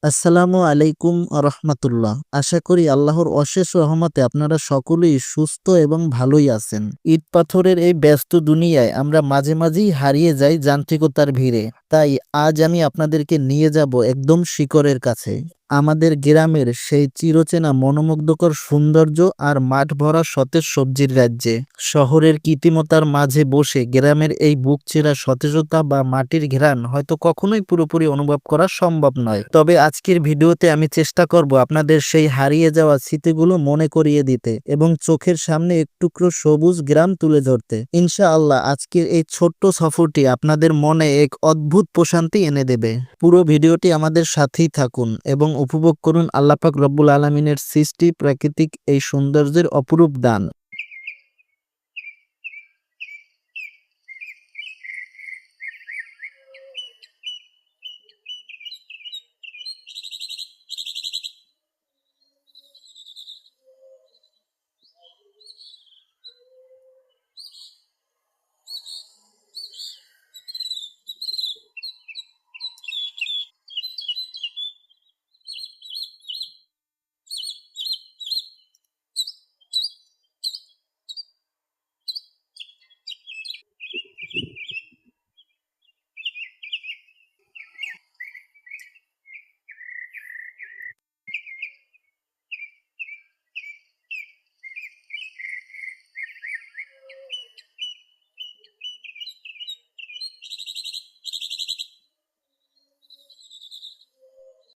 আসসালামু আলাইকুম রহমতুল্লাহ। আশা করি আল্লাহর অশেষ রহমতে আপনারা সকলেই সুস্থ এবং ভালোই আছেন। ইট পাথরের এই ব্যস্ত দুনিয়ায় আমরা মাঝে মাঝেই হারিয়ে যাই যান্ত্রিকতার ভিড়ে। তাই আজ আমি আপনাদেরকে নিয়ে যাব একদম শিকড়ের কাছে, আমাদের গ্রামের সেই চিরচেনা মনোমুগ্ধকর সৌন্দর্য আর মাঠ ভরা সতেজ সবজির রাজ্যে। শহরের কৃত্রিমতার মাঝে বসে গ্রামের এই বুকচেরা সতেজতা বা মাটির ঘ্রাণ হয়তো কখনোই পুরোপুরি অনুভব করা সম্ভব নয়। তবে আজকের ভিডিওতে আমি চেষ্টা করব আপনাদের সেই হারিয়ে যাওয়া স্মৃতিগুলো মনে করিয়ে দিতে এবং চোখের সামনে এক টুকরো সবুজ গ্রাম তুলে ধরতে। ইনশাআল্লাহ আজকের এই ছোট্ট সফরটি আপনাদের মনে এক অদ্ভুত প্রশান্তি এনে দেবে। পুরো ভিডিওটি আমাদের সাথেই থাকুন এবং উপভোগ করুন আল্লাহ পাক রব্বুল আলামিনের সৃষ্টি প্রাকৃতিক এই সৌন্দর্যের অপরূপ দান।